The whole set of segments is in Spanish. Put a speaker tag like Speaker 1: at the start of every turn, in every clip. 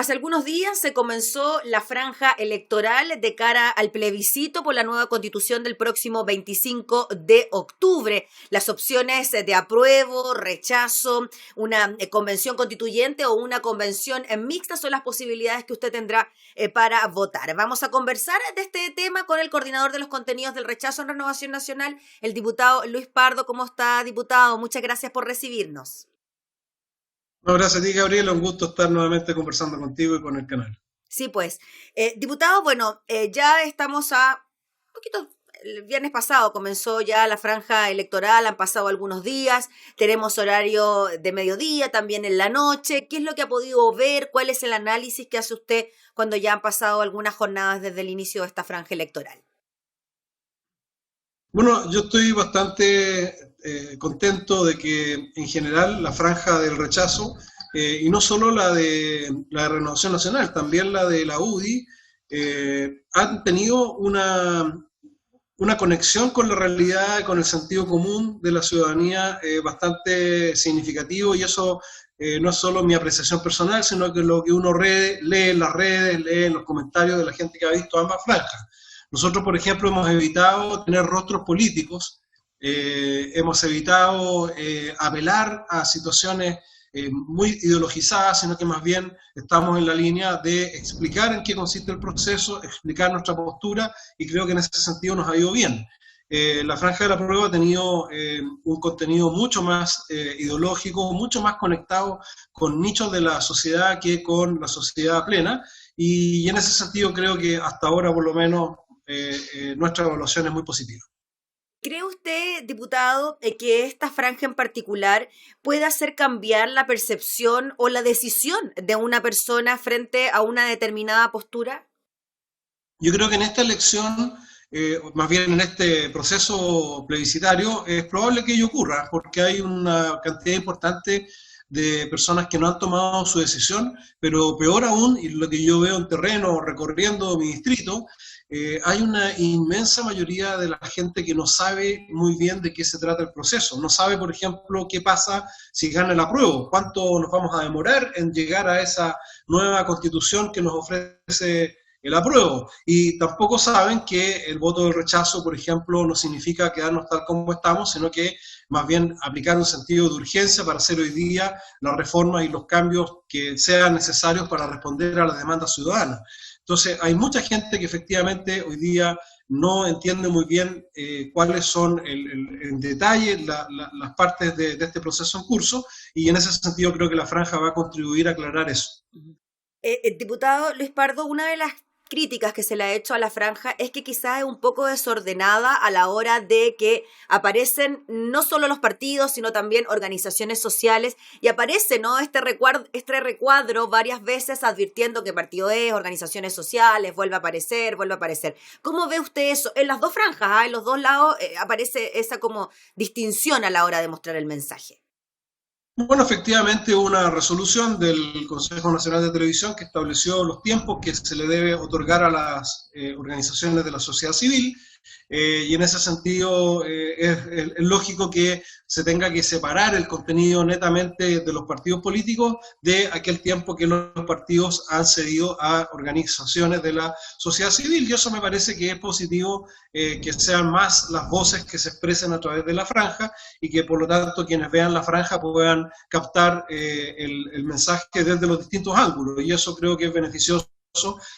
Speaker 1: Hace algunos días se comenzó la franja electoral de cara al plebiscito por la nueva constitución del próximo 25 de octubre. Las opciones de apruebo, rechazo, una convención constituyente o una convención mixta son las posibilidades que usted tendrá para votar. Vamos a conversar de este tema con el coordinador de los contenidos del rechazo en Renovación Nacional, el diputado Luis Pardo. ¿Cómo está, diputado? Muchas gracias por recibirnos.
Speaker 2: No, gracias a ti, Gabriela. Un gusto estar nuevamente conversando contigo y con el canal.
Speaker 1: Sí, pues. Diputado, bueno, ya estamos a un poquito. El viernes pasado comenzó ya la franja electoral, han pasado algunos días, tenemos horario de mediodía, también en la noche. ¿Qué es lo que ha podido ver? ¿Cuál es el análisis que hace usted cuando ya han pasado algunas jornadas desde el inicio de esta franja electoral?
Speaker 2: Bueno, yo estoy bastante contento de que en general la franja del rechazo, y no solo la de Renovación Nacional, también la de la UDI, han tenido una conexión con la realidad, con el sentido común de la ciudadanía bastante significativo, y eso no es solo mi apreciación personal, sino que lo que uno lee en las redes, lee en los comentarios de la gente que ha visto ambas franjas. Nosotros, por ejemplo, hemos evitado tener rostros políticos, hemos evitado apelar a situaciones muy ideologizadas, sino que más bien estamos en la línea de explicar en qué consiste el proceso, explicar nuestra postura, y creo que en ese sentido nos ha ido bien. La franja de la prueba ha tenido un contenido mucho más ideológico, mucho más conectado con nichos de la sociedad que con la sociedad plena, y en ese sentido creo que hasta ahora por lo menos nuestra evaluación es muy positiva.
Speaker 1: ¿Cree usted, diputado, que esta franja en particular puede hacer cambiar la percepción o la decisión de una persona frente a una determinada postura?
Speaker 2: Yo creo que en esta elección, más bien en este proceso plebiscitario, es probable que ello ocurra, porque hay una cantidad importante de personas que no han tomado su decisión, pero peor aún, y lo que yo veo en terreno recorriendo mi distrito, hay una inmensa mayoría de la gente que no sabe muy bien de qué se trata el proceso. No sabe, por ejemplo, qué pasa si gana el apruebo, cuánto nos vamos a demorar en llegar a esa nueva constitución que nos ofrece el apruebo. Y tampoco saben que el voto del rechazo, por ejemplo, no significa quedarnos tal como estamos, sino que más bien aplicar un sentido de urgencia para hacer hoy día las reformas y los cambios que sean necesarios para responder a las demandas ciudadanas. Entonces, hay mucha gente que efectivamente hoy día no entiende muy bien cuáles son en detalle las partes de este proceso en curso, y en ese sentido creo que la franja va a contribuir a aclarar eso.
Speaker 1: Diputado Luis Pardo, una de las críticas que se le ha hecho a la franja es que quizás es un poco desordenada a la hora de que aparecen no solo los partidos, sino también organizaciones sociales, y aparece, ¿no?, este recuadro varias veces advirtiendo que partido es, organizaciones sociales, vuelve a aparecer. ¿Cómo ve usted eso? En las dos franjas, en los dos lados aparece esa como distinción a la hora de mostrar el mensaje.
Speaker 2: Bueno, efectivamente hubo una resolución del Consejo Nacional de Televisión que estableció los tiempos que se le debe otorgar a las organizaciones de la sociedad civil, y en ese sentido es lógico que se tenga que separar el contenido netamente de los partidos políticos de aquel tiempo que los partidos han cedido a organizaciones de la sociedad civil, y eso me parece que es positivo, que sean más las voces que se expresen a través de la franja, y que por lo tanto quienes vean la franja puedan captar el mensaje desde los distintos ángulos, y eso creo que es beneficioso,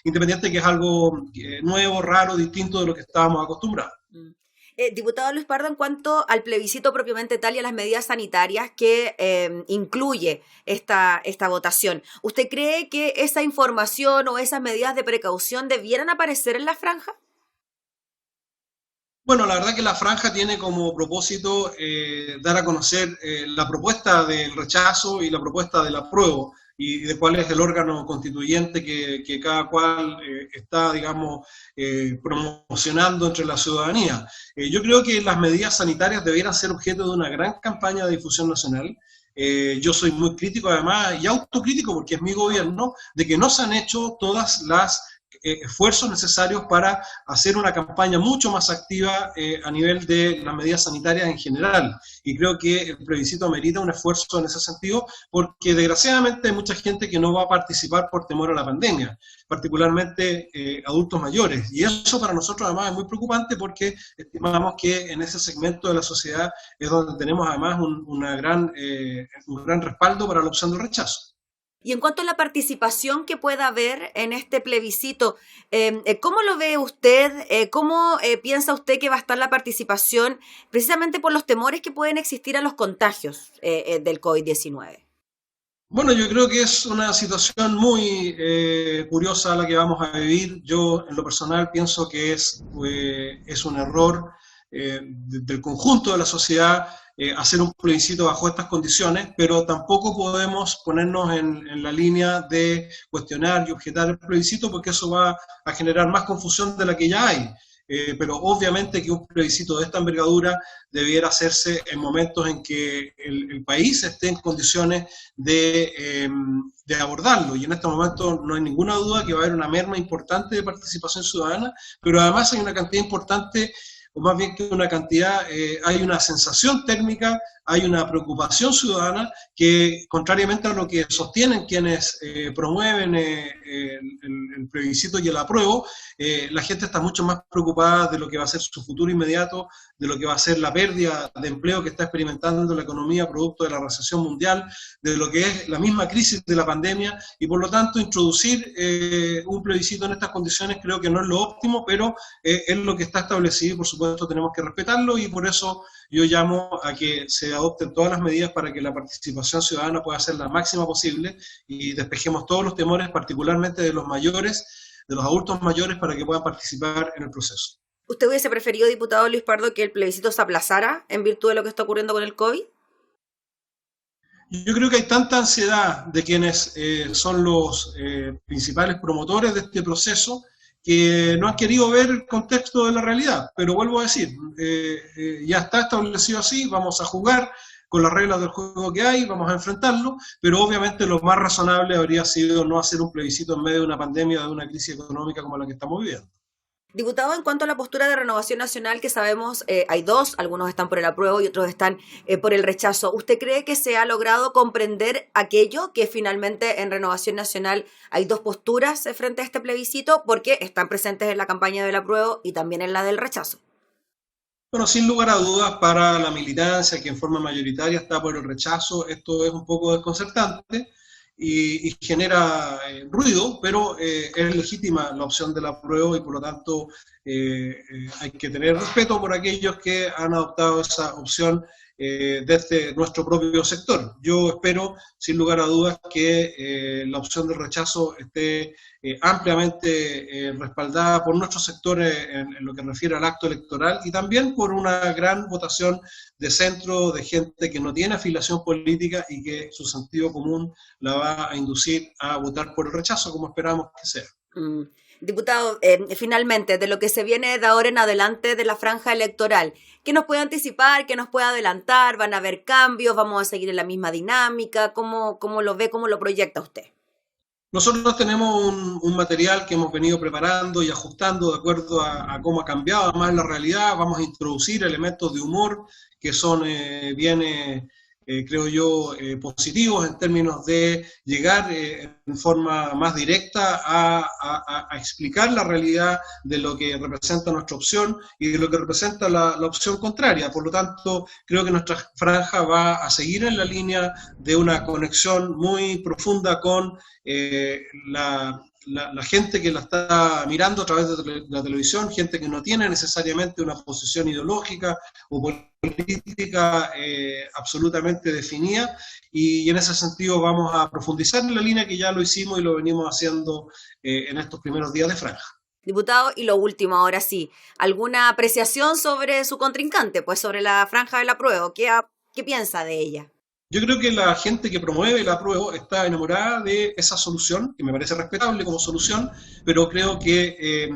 Speaker 2: independiente que es algo nuevo, raro, distinto de lo que estábamos acostumbrados.
Speaker 1: Diputado Luis Pardo, en cuanto al plebiscito propiamente tal y a las medidas sanitarias que incluye esta votación, ¿usted cree que esa información o esas medidas de precaución debieran aparecer en la franja?
Speaker 2: Bueno, la verdad que la franja tiene como propósito dar a conocer la propuesta del rechazo y la propuesta del apruebo, y de cuál es el órgano constituyente que cada cual está, digamos, promocionando entre la ciudadanía. Yo creo que las medidas sanitarias debieran ser objeto de una gran campaña de difusión nacional. Yo soy muy crítico además, y autocrítico porque es mi gobierno, de que no se han hecho todas las esfuerzos necesarios para hacer una campaña mucho más activa a nivel de las medidas sanitarias en general. Y creo que el plebiscito amerita un esfuerzo en ese sentido, porque desgraciadamente hay mucha gente que no va a participar por temor a la pandemia, particularmente adultos mayores. Y eso para nosotros además es muy preocupante, porque estimamos que en ese segmento de la sociedad es donde tenemos además un gran respaldo para la opción del rechazo.
Speaker 1: Y en cuanto a la participación que pueda haber en este plebiscito, ¿cómo lo ve usted? ¿Cómo piensa usted que va a estar la participación precisamente por los temores que pueden existir a los contagios del COVID-19?
Speaker 2: Bueno, yo creo que es una situación muy curiosa la que vamos a vivir. Yo, en lo personal, pienso que es un error del conjunto de la sociedad hacer un plebiscito bajo estas condiciones, pero tampoco podemos ponernos en la línea de cuestionar y objetar el plebiscito, porque eso va a generar más confusión de la que ya hay. Pero obviamente que un plebiscito de esta envergadura debiera hacerse en momentos en que el país esté en condiciones de abordarlo, y en este momento no hay ninguna duda que va a haber una merma importante de participación ciudadana, pero además hay una cantidad importante, o más bien que una cantidad, hay una sensación térmica, hay una preocupación ciudadana que, contrariamente a lo que sostienen quienes promueven el plebiscito y el apruebo, la gente está mucho más preocupada de lo que va a ser su futuro inmediato, de lo que va a ser la pérdida de empleo que está experimentando la economía producto de la recesión mundial, de lo que es la misma crisis de la pandemia, y por lo tanto introducir un plebiscito en estas condiciones creo que no es lo óptimo, pero es lo que está establecido y por supuesto tenemos que respetarlo, y por eso yo llamo a que se adopten todas las medidas para que la participación ciudadana pueda ser la máxima posible y despejemos todos los temores, particularmente de los mayores, de los adultos mayores, para que puedan participar en el proceso.
Speaker 1: ¿Usted hubiese preferido, diputado Luis Pardo, que el plebiscito se aplazara en virtud de lo que está ocurriendo con el COVID?
Speaker 2: Yo creo que hay tanta ansiedad de quienes son los principales promotores de este proceso, que no han querido ver el contexto de la realidad. Pero vuelvo a decir, ya está establecido así, vamos a jugar con las reglas del juego que hay, vamos a enfrentarlo, pero obviamente lo más razonable habría sido no hacer un plebiscito en medio de una pandemia, de una crisis económica como la que estamos viviendo.
Speaker 1: Diputado, en cuanto a la postura de Renovación Nacional, que sabemos hay dos, algunos están por el apruebo y otros están por el rechazo, ¿usted cree que se ha logrado comprender aquello que finalmente en Renovación Nacional hay dos posturas frente a este plebiscito, porque están presentes en la campaña del apruebo y también en la del rechazo?
Speaker 2: Bueno, sin lugar a dudas, para la militancia, que en forma mayoritaria está por el rechazo, esto es un poco desconcertante y genera ruido, pero es legítima la opción del apruebo, y por lo tanto hay que tener respeto por aquellos que han adoptado esa opción desde nuestro propio sector. Yo espero, sin lugar a dudas, que la opción del rechazo esté ampliamente respaldada por nuestros sectores en lo que refiere al acto electoral, y también por una gran votación de centro, de gente que no tiene afiliación política y que su sentido común la va a inducir a votar por el rechazo, como esperamos que sea.
Speaker 1: Diputado, finalmente, de lo que se viene de ahora en adelante de la franja electoral, ¿qué nos puede anticipar, qué nos puede adelantar? ¿Van a haber cambios? ¿Vamos a seguir en la misma dinámica? ¿Cómo lo ve, cómo lo proyecta usted?
Speaker 2: Nosotros tenemos un material que hemos venido preparando y ajustando de acuerdo a cómo ha cambiado más la realidad. Vamos a introducir elementos de humor que son creo yo, positivos en términos de llegar en forma más directa a explicar la realidad de lo que representa nuestra opción y de lo que representa la opción contraria. Por lo tanto, creo que nuestra franja va a seguir en la línea de una conexión muy profunda con la gente que la está mirando a través de la televisión, gente que no tiene necesariamente una posición ideológica o política absolutamente definida, y en ese sentido vamos a profundizar en la línea que ya lo hicimos y lo venimos haciendo en estos primeros días de franja.
Speaker 1: Diputado, y lo último, ahora sí, ¿alguna apreciación sobre su contrincante, pues sobre la franja del apruebo? ¿Qué piensa de ella?
Speaker 2: Yo creo que la gente que promueve el apruebo está enamorada de esa solución, que me parece respetable como solución, pero creo que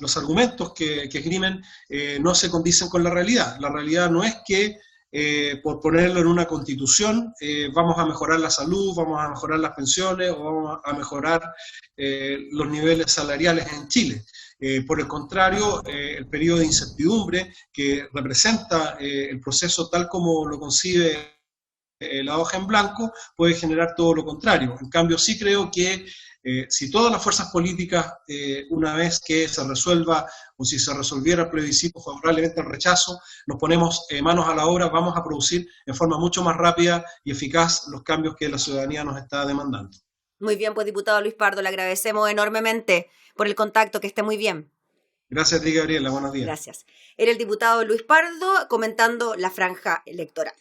Speaker 2: los argumentos que esgrimen no se condicen con la realidad. La realidad no es que por ponerlo en una constitución, vamos a mejorar la salud, vamos a mejorar las pensiones o vamos a mejorar los niveles salariales en Chile. Por el contrario, el periodo de incertidumbre que representa el proceso tal como lo concibe la hoja en blanco puede generar todo lo contrario. En cambio, sí creo que si todas las fuerzas políticas, una vez que se resuelva o si se resolviera el plebiscito favorablemente al rechazo, nos ponemos manos a la obra, vamos a producir en forma mucho más rápida y eficaz los cambios que la ciudadanía nos está demandando.
Speaker 1: Muy bien, pues diputado Luis Pardo, le agradecemos enormemente por el contacto, que esté muy bien.
Speaker 2: Gracias a ti, Gabriela, buenos días.
Speaker 1: Gracias. Era el diputado Luis Pardo comentando la franja electoral.